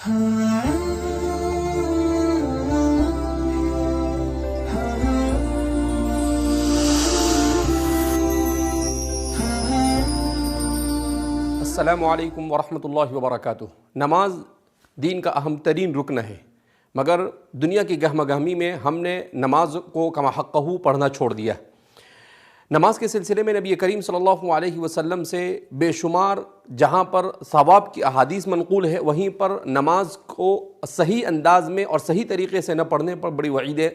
السلام علیکم ورحمۃ اللہ وبرکاتہ۔ نماز دین کا اہم ترین رکن ہے، مگر دنیا کی گہمہ گہمی میں ہم نے نماز کو کما حقہ پڑھنا چھوڑ دیا۔ نماز کے سلسلے میں نبی کریم صلی اللہ علیہ وسلم سے بے شمار جہاں پر ثواب کی احادیث منقول ہے، وہیں پر نماز کو صحیح انداز میں اور صحیح طریقے سے نہ پڑھنے پر بڑی وعیدیں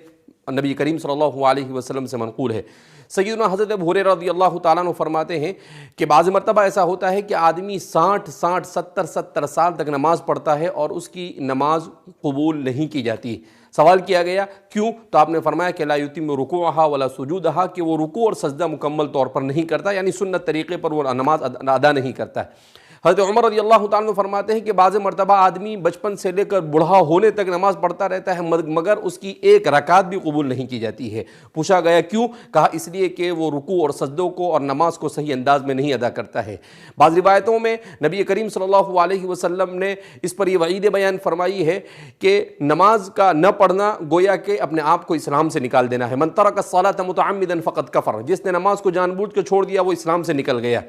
نبی کریم صلی اللہ علیہ وسلم سے منقول ہے۔ سیدنا حضرت ابو ہریرہ رضی اللہ تعالیٰ عنہ فرماتے ہیں کہ بعض مرتبہ ایسا ہوتا ہے کہ آدمی 60 سال تک نماز پڑھتا ہے اور اس کی نماز قبول نہیں کی جاتی۔ سوال کیا گیا کیوں؟ تو آپ نے فرمایا کہ لا یتم رکوعہا ولا سجودہا، کہ وہ رکوع اور سجدہ مکمل طور پر نہیں کرتا، یعنی سنت طریقے پر وہ نماز ادا نہیں کرتا ہے۔ حضرت عمر رضی اللہ تعالیٰ عنہ فرماتے ہیں کہ بعض مرتبہ آدمی بچپن سے لے کر بوڑھا ہونے تک نماز پڑھتا رہتا ہے مگر اس کی ایک رکعت بھی قبول نہیں کی جاتی ہے۔ پوچھا گیا کیوں؟ کہا اس لیے کہ وہ رکوع اور سجدوں کو اور نماز کو صحیح انداز میں نہیں ادا کرتا ہے۔ بعض روایتوں میں نبی کریم صلی اللہ علیہ وسلم نے اس پر یہ وعید بیان فرمائی ہے کہ نماز کا نہ پڑھنا گویا کہ اپنے آپ کو اسلام سے نکال دینا ہے۔ من ترک الصلاۃ متعمدا فقد کفر، جس نے نماز کو جان بوجھ کے چھوڑ دیا وہ اسلام سے نکل گیا۔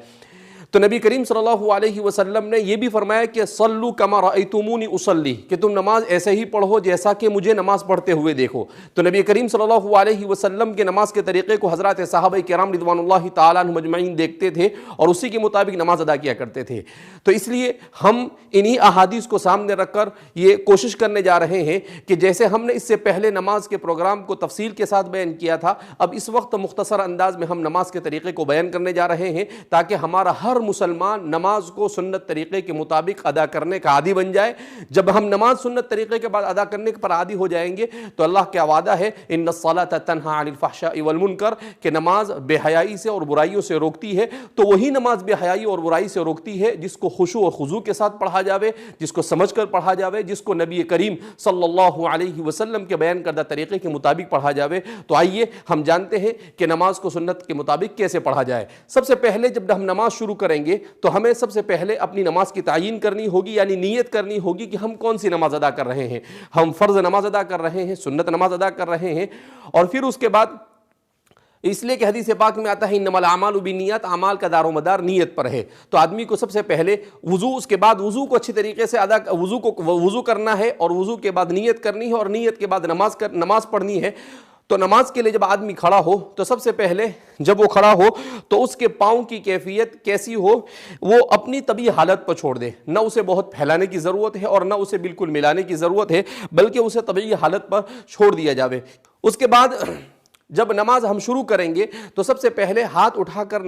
تو نبی کریم صلی اللہ علیہ وسلم نے یہ بھی فرمایا کہ صلو کما رأیتمونی اصلی، کہ تم نماز ایسے ہی پڑھو جیسا کہ مجھے نماز پڑھتے ہوئے دیکھو۔ تو نبی کریم صلی اللہ علیہ وسلم کے نماز کے طریقے کو حضرات صحابہ کرام رضوان اللہ تعالیٰ عنہم اجمعین دیکھتے تھے اور اسی کے مطابق نماز ادا کیا کرتے تھے۔ تو اس لیے ہم انہی احادیث کو سامنے رکھ کر یہ کوشش کرنے جا رہے ہیں کہ جیسے ہم نے اس سے پہلے نماز کے پروگرام کو تفصیل کے ساتھ بیان کیا تھا، اب اس وقت مختصر انداز میں ہم نماز کے طریقے کو بیان کرنے جا رہے ہیں تاکہ ہمارا ہر مسلمان نماز کو سنت طریقے کے مطابق ادا کرنے کا عادی بن جائے۔ جب ہم نماز سنت طریقے کے بعد ادا کرنے پر عادی ہو جائیں گے تو اللہ کا وعدہ ہے ان الصلاۃ تنہی عن الفحشاء والمنکر، کہ نماز بے حیائی سے اور برائیوں سے روکتی ہے۔ تو وہی نماز بے حیائی اور برائی سے روکتی ہے جس کو خشوع اور خضوع کے ساتھ پڑھا جاوے، جس کو سمجھ کر پڑھا جاوے، جس کو نبی کریم صلی اللہ علیہ وسلم کے بیان کردہ طریقے کے مطابق پڑھا جاوے۔ تو آئیے ہم جانتے ہیں کہ نماز کو سنت کے مطابق کیسے پڑھا جائے۔ سب سے پہلے جب ہم نماز شروع کریں گے تو ہمیں سب سے پہلے اپنی نماز کی تعیین کرنی ہوگی، یعنی نیت کرنی ہوگی کہ ہم کون سی نماز ادا کر رہے ہیں۔ ہم فرض نماز ادا کر رہے ہیں، سنت نماز ادا کر رہے ہیں، اور پھر اس کے بعد اس لیے کہ حدیث پاک میں آتا ہے انما الاعمال بالنیات، اعمال کا دار و مدار نیت پر ہے۔ تو آدمی کو سب سے پہلے وضو، اس کے بعد وضو کو اچھی طریقے سے وضو کرنا ہے، اور وضو کے بعد نیت کرنی ہے، اور نیت کے بعد نماز پڑھنی ہے۔ تو نماز کے لیے جب آدمی کھڑا ہو تو سب سے پہلے جب وہ کھڑا ہو تو اس کے پاؤں کی کیفیت کیسی ہو، وہ اپنی طبیعی حالت پر چھوڑ دے۔ نہ اسے بہت پھیلانے کی ضرورت ہے اور نہ اسے بالکل ملانے کی ضرورت ہے، بلکہ اسے طبیعی حالت پر چھوڑ دیا جاوے۔ اس کے بعد جب نماز ہم شروع کریں گے تو سب سے پہلے ہاتھ اٹھا کر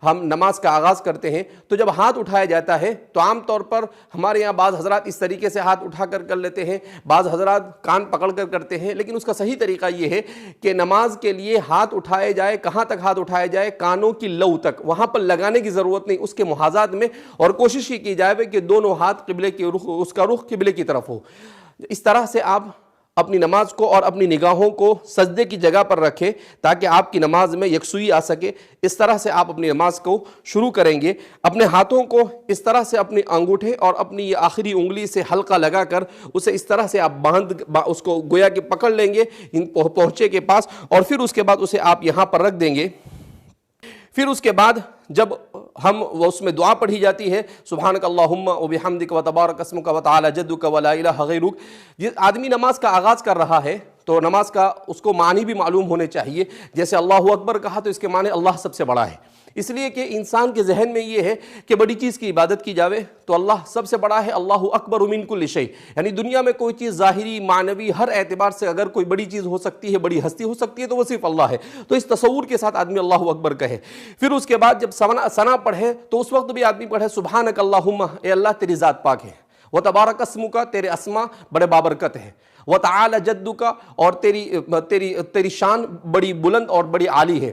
ہم نماز کا آغاز کرتے ہیں۔ تو جب ہاتھ اٹھایا جاتا ہے تو عام طور پر ہمارے یہاں بعض حضرات اس طریقے سے ہاتھ اٹھا کر لیتے ہیں، بعض حضرات کان پکڑ کر کرتے ہیں، لیکن اس کا صحیح طریقہ یہ ہے کہ نماز کے لیے ہاتھ اٹھائے جائے۔ کہاں تک ہاتھ اٹھائے جائے؟ کانوں کی لو تک، وہاں پر لگانے کی ضرورت نہیں، اس کے محاذات میں، اور کوشش یہ کی جائے کہ دونوں ہاتھ قبلے کے رخ، اس کا رخ قبلے کی طرف ہو۔ اس طرح سے آپ اپنی نماز کو اور اپنی نگاہوں کو سجدے کی جگہ پر رکھیں تاکہ آپ کی نماز میں یکسوئی آ سکے۔ اس طرح سے آپ اپنی نماز کو شروع کریں گے۔ اپنے ہاتھوں کو اس طرح سے اپنے انگوٹھے اور اپنی یہ آخری انگلی سے حلقہ لگا کر اسے اس طرح سے آپ اس کو گویا کہ پکڑ لیں گے پہنچے کے پاس، اور پھر اس کے بعد اسے آپ یہاں پر رکھ دیں گے۔ پھر اس کے بعد جب اس میں دعا پڑھی جاتی ہے سبحانک اللہم وبحمدک وتبارک اسمک وتعالی جدک ولا الہ غیرک، جس آدمی نماز کا آغاز کر رہا ہے تو نماز کا اس کو معنی بھی معلوم ہونے چاہیے۔ جیسے اللہ اکبر کہا تو اس کے معنی اللہ سب سے بڑا ہے، اس لیے کہ انسان کے ذہن میں یہ ہے کہ بڑی چیز کی عبادت کی جاوے تو اللہ سب سے بڑا ہے، اللہ اکبر من کل شیء، یعنی دنیا میں کوئی چیز ظاہری معنوی ہر اعتبار سے اگر کوئی بڑی چیز ہو سکتی ہے، بڑی ہستی ہو سکتی ہے تو وہ صرف اللہ ہے۔ تو اس تصور کے ساتھ آدمی اللہ اکبر کہے۔ پھر اس کے بعد جب ثنا پڑھے تو اس وقت بھی آدمی پڑھے سبحانک اللہم، اے اللہ تیری ذات پاک ہے، وتبارک اسمک، تیرے اسما بڑے بابرکت ہیں، وتعالی جدک، اور تیری شان بڑی بلند اور بڑی عالی ہے،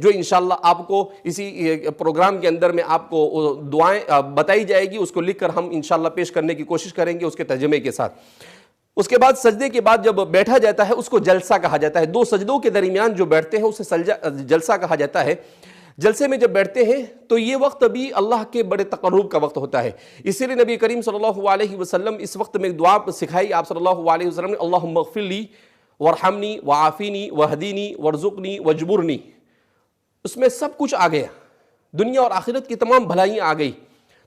جو انشاءاللہ آپ کو اسی پروگرام کے اندر میں آپ کو دعائیں بتائی جائے گی، اس کو لکھ کر ہم انشاءاللہ پیش کرنے کی کوشش کریں گے اس کے ترجمے کے ساتھ۔ اس کے بعد سجدے کے بعد جب بیٹھا جاتا ہے اس کو جلسہ کہا جاتا ہے، 2 سجدوں کے درمیان جو بیٹھتے ہیں اسے جلسہ کہا جاتا ہے۔ جلسے میں جب بیٹھتے ہیں تو یہ وقت بھی اللہ کے بڑے تقرب کا وقت ہوتا ہے، اسی لیے نبی کریم صلی اللہ علیہ وسلم اس وقت میں ایک دعا سکھائی آپ صلی اللہ علیہ وسلم نے، اللہم اغفر لی وارحمنی وعافینی وہدینی وارزقنی وجبرنی۔ اس میں سب کچھ آ گیا، دنیا اور آخرت کی تمام بھلائیاں آ گئی،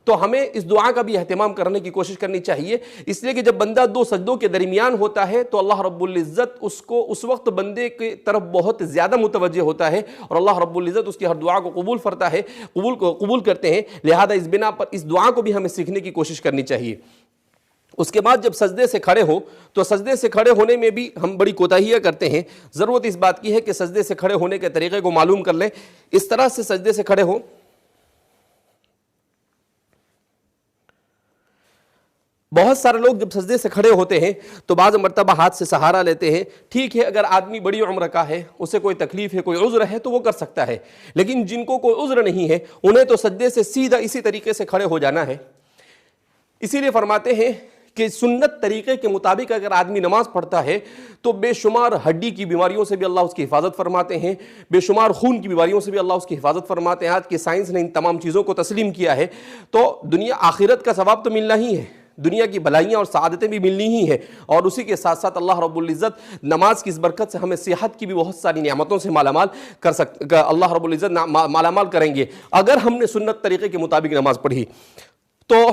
تو ہمیں اس دعا کا بھی اہتمام کرنے کی کوشش کرنی چاہیے، اس لیے کہ جب بندہ 2 سجدوں کے درمیان ہوتا ہے تو اللہ رب العزت اس کو اس وقت بندے کی طرف بہت زیادہ متوجہ ہوتا ہے، اور اللہ رب العزت اس کی ہر دعا کو قبول کرتے ہیں۔ لہذا اس بنا پر اس دعا کو بھی ہمیں سیکھنے کی کوشش کرنی چاہیے۔ اس کے بعد جب سجدے سے کھڑے ہو تو سجدے سے کھڑے ہونے میں بھی ہم بڑی کوتاہیاں کرتے ہیں، ضرورت اس بات کی ہے کہ سجدے سے کھڑے ہونے کے طریقے کو معلوم کر لیں۔ اس طرح سے سجدے سے کھڑے ہو، بہت سارے لوگ جب سجدے سے کھڑے ہوتے ہیں تو بعض مرتبہ ہاتھ سے سہارا لیتے ہیں۔ ٹھیک ہے، اگر آدمی بڑی عمر کا ہے، اسے کوئی تکلیف ہے، کوئی عذر ہے تو وہ کر سکتا ہے، لیکن جن کو کوئی عذر نہیں ہے انہیں تو سجدے سے سیدھا اسی طریقے سے کھڑے ہو جانا ہے۔ اسی لیے فرماتے ہیں کہ سنت طریقے کے مطابق اگر آدمی نماز پڑھتا ہے تو بے شمار ہڈی کی بیماریوں سے بھی اللہ اس کی حفاظت فرماتے ہیں، بے شمار خون کی بیماریوں سے بھی اللہ اس کی حفاظت فرماتے ہیں۔ آج کی سائنس نے ان تمام چیزوں کو تسلیم کیا ہے، تو دنیا آخرت کا ثواب تو ملنا ہی ہے، دنیا کی بھلائیاں اور سعادتیں بھی ملنی ہی ہیں، اور اسی کے ساتھ ساتھ اللہ رب العزت نماز کی اس برکت سے ہمیں صحت کی بھی بہت ساری نعمتوں سے مالامال اللہ رب العزت مالامال کریں گے اگر ہم نے سنت طریقے کے مطابق نماز پڑھی۔ تو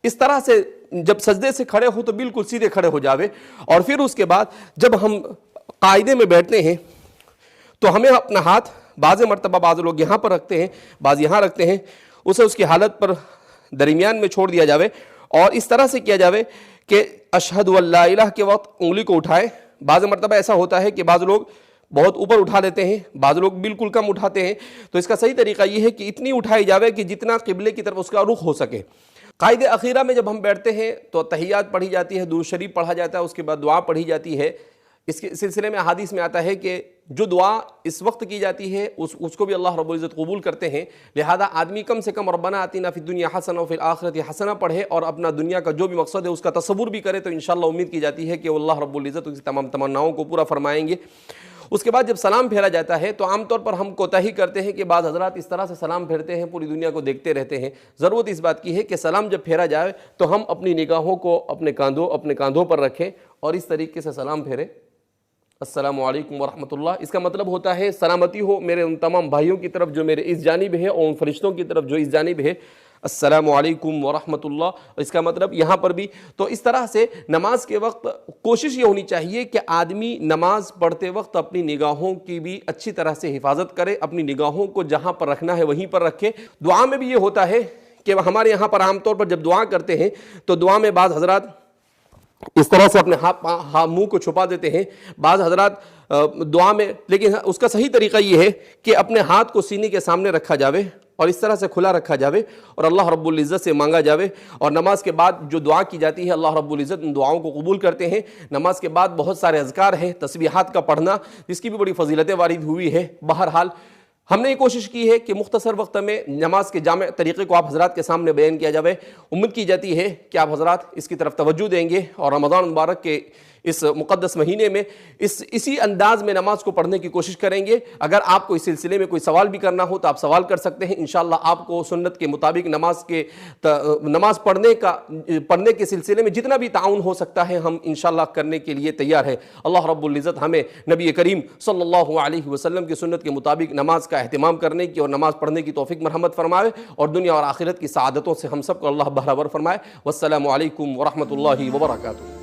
اس طرح سے جب سجدے سے کھڑے ہو تو بالکل سیدھے کھڑے ہو جاوے، اور پھر اس کے بعد جب ہم قاعدے میں بیٹھتے ہیں تو ہمیں اپنا ہاتھ بعض مرتبہ بعض لوگ یہاں پر رکھتے ہیں، بعض یہاں رکھتے ہیں، اسے اس کی حالت پر درمیان میں چھوڑ دیا جاوے، اور اس طرح سے کیا جاوے کہ اشہد ان لا الہ کے وقت انگلی کو اٹھائے۔ بعض مرتبہ ایسا ہوتا ہے کہ بعض لوگ بہت اوپر اٹھا لیتے ہیں، بعض لوگ بالکل کم اٹھاتے ہیں، تو اس کا صحیح طریقہ یہ ہے کہ اتنی اٹھائی جاوے کہ جتنا قبلے کی طرف اس کا رخ ہو سکے۔ قائد اخیرہ میں جب ہم بیٹھتے ہیں تو تحیات پڑھی جاتی ہے، درود شریف پڑھا جاتا ہے، اس کے بعد دعا پڑھی جاتی ہے۔ اس کے سلسلے میں احادیث میں آتا ہے کہ جو دعا اس وقت کی جاتی ہے اس کو بھی اللہ رب العزت قبول کرتے ہیں، لہذا آدمی کم سے کم ربنا آتنا فی الدنیا حسنہ وفی الآخرۃ حسنہ پڑھے اور اپنا دنیا کا جو بھی مقصد ہے اس کا تصور بھی کرے، تو انشاءاللہ امید کی جاتی ہے کہ اللہ رب العزت اس کی تمام تمناؤں کو پورا فرمائیں گے۔ اس کے بعد جب سلام پھیرا جاتا ہے تو عام طور پر ہم کوتاہی کرتے ہیں کہ بعض حضرات اس طرح سے سلام پھیرتے ہیں، پوری دنیا کو دیکھتے رہتے ہیں۔ ضرورت اس بات کی ہے کہ سلام جب پھیرا جائے تو ہم اپنی نگاہوں کو اپنے کاندھوں پر رکھیں اور اس طریقے سے سلام پھیریں، السلام علیکم ورحمۃ اللہ۔ اس کا مطلب ہوتا ہے سلامتی ہو میرے ان تمام بھائیوں کی طرف جو میرے اس جانب ہے، اور ان فرشتوں کی طرف جو اس جانب ہے، السلام علیکم ورحمۃ اللہ۔ اس کا مطلب یہاں پر بھی تو اس طرح سے نماز کے وقت کوشش یہ ہونی چاہیے کہ آدمی نماز پڑھتے وقت اپنی نگاہوں کی بھی اچھی طرح سے حفاظت کرے، اپنی نگاہوں کو جہاں پر رکھنا ہے وہیں پر رکھے۔ دعا میں بھی یہ ہوتا ہے کہ ہمارے یہاں پر عام طور پر جب دعا کرتے ہیں تو دعا میں بعض حضرات اس طرح سے اپنے منہ کو چھپا دیتے ہیں، بعض حضرات دعا میں، لیکن اس کا صحیح طریقہ یہ ہے کہ اپنے ہاتھ کو سینے کے سامنے رکھا جاوے اور اس طرح سے کھلا رکھا جاوے اور اللہ رب العزت سے مانگا جاوے، اور نماز کے بعد جو دعا کی جاتی ہے اللہ رب العزت ان دعاؤں کو قبول کرتے ہیں۔ نماز کے بعد بہت سارے اذکار ہیں، تسبیحات کا پڑھنا، جس کی بھی بڑی فضیلتیں وارد ہوئی ہے۔ بہرحال ہم نے یہ کوشش کی ہے کہ مختصر وقت میں نماز کے جامع طریقے کو آپ حضرات کے سامنے بیان کیا جاوے۔ امید کی جاتی ہے کہ آپ حضرات اس کی طرف توجہ دیں گے اور رمضان مبارک کے اس مقدس مہینے میں اسی انداز میں نماز کو پڑھنے کی کوشش کریں گے۔ اگر آپ کو اس سلسلے میں کوئی سوال بھی کرنا ہو تو آپ سوال کر سکتے ہیں، انشاءاللہ آپ کو سنت کے مطابق نماز پڑھنے کے سلسلے میں جتنا بھی تعاون ہو سکتا ہے ہم انشاءاللہ کرنے کے لیے تیار ہیں۔ اللہ رب العزت ہمیں نبی کریم صلی اللہ علیہ وسلم کی سنت کے مطابق نماز کا اہتمام کرنے کی اور نماز پڑھنے کی توفیق مرحمت فرمائے، اور دنیا اور آخرت کی سعادتوں سے ہم سب کو اللہ بہرور فرمائے۔ والسلام علیکم ورحمۃ اللہ وبرکاتہ۔